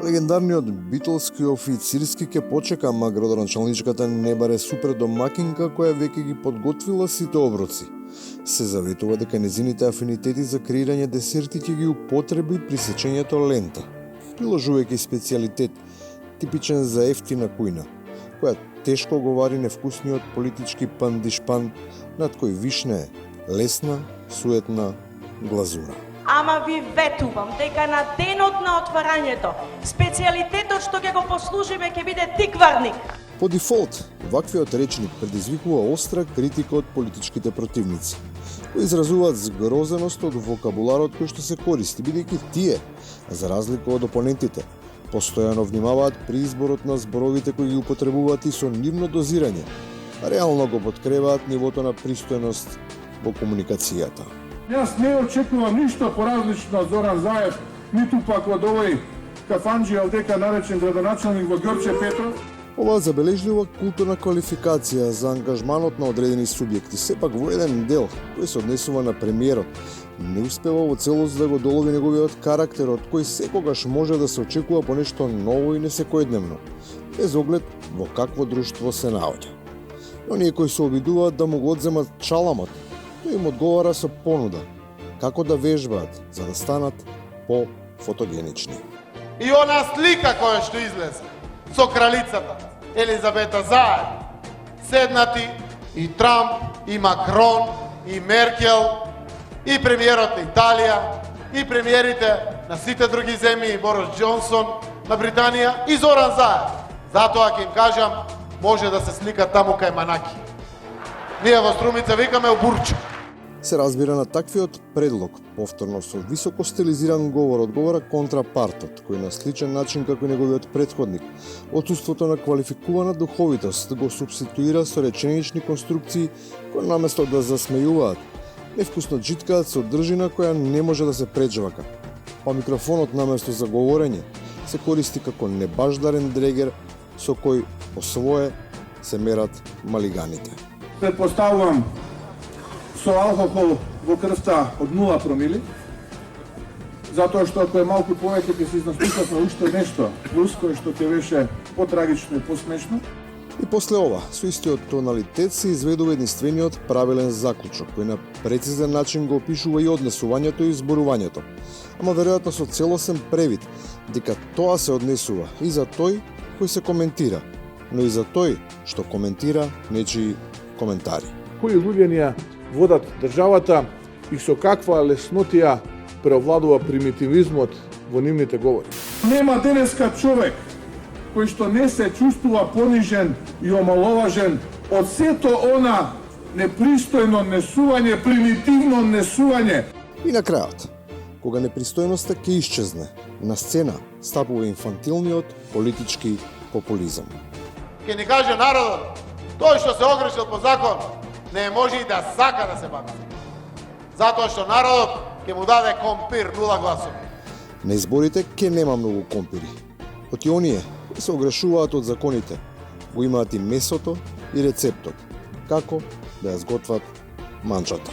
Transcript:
Легендарниот битолски официрски ке почека, ма градоначалничката не баре супер домакинка која веќе ги подготвила сите оброци. Се заветува дека незините афинитети за креирање десерти ќе ги употреби при сечењето лента, приложувајќи специјалитет типичен за ефтина кујна, која тешко говори невкусниот политички пандишпан над кој вишне е лесна, суетна глазура. Ама ви ветувам дека на денот на отварањето, специјалитетот што ќе го послужиме ќе биде тикварник. По дефолт, ваквиот речник предизвикува остра критика од политичките противници, кои изразуваат згрозеност од вокабуларот кој што се користи, бидејќи тие, за разлика од опонентите, постојано внимаваат при изборот на зборовите кои ги употребуваат и со нивно дозирање, а реално го поткреваат нивото на пристојност во комуникацијата. Јас не очекувам ништо поразлично од Зоран Заев, ниту пак од овој кафанџи Алдека наречен градоначалник во Ѓорче Петров. Оваа забележлива културна квалификација за ангажманот на одредени субјекти, сепак во еден дел кој се однесува на премиерот, не успева во целост да го долови неговиот карактер, од кој секогаш може да се очекува по нешто ново и несекојдневно, без оглед во какво друштво се наоѓа. Но некои се обидуваат да му го одземат чаламот, тој им одговара со понуда, како да вежбаат, за да станат по-фотогенични. И она слика која што излезе со кралицата Елизабета заедно, седнати и Трамп, и Макрон, и Меркел, и премиерот на Италија, и премиерите на сите други земји, и Борис Џонсон на Британија, и Зоран Заев. Затоа ќе им кажам, може да се слика таму кај Манаки. Ние во Струмица викаме обурче. Се разбира на таквиот предлог, повторно со високо стилизиран говор, одговара контрапартот, кој на сличен начин како и неговиот претходник, отсуството на квалификувана духовитост го субституира со реченични конструкции кои наместо да засмејуваат, невкусно джиткаат содржина која не може да се прежвака, па микрофонот наместо за говорење се користи како небаждарен дрегер со кој по свое се мерат малиганите. Предпоставувам со алкохол во крвта од 0 промили, затоа што ако е малку повеќе ќе се изнаступат на уште нешто плюс кое што ќе беше потрагично и посмешно. И после ова, со истиот тоналитет се изведува единствениот правилен заклучок, кој на прецизен начин го опишува и однесувањето и зборувањето, ама веројатно со целосен превид дека тоа се однесува и за тој кој се коментира, но и за тој што коментира нечии коментари. Кои луѓе ни водат државата и со каква леснотија преовладува примитивизмот во нивните говори. Нема денеска човек кој што не се чувствува понижен и омаловажен од сето она непристојно несување, примитивно несување. И на крајот, кога непристојноста ќе исчезне, на сцена стапува инфантилниот политички популизам. Ке ни каже народот, тој што се огрешил по закон, не може и да сака да се бака. Затоа што народот ќе му даде компир 0 гласови. На изборите ќе нема многу компири. Од и оние кои се огрешуваат од законите, го имаат и месото и рецептот, како да ја сготват манџата.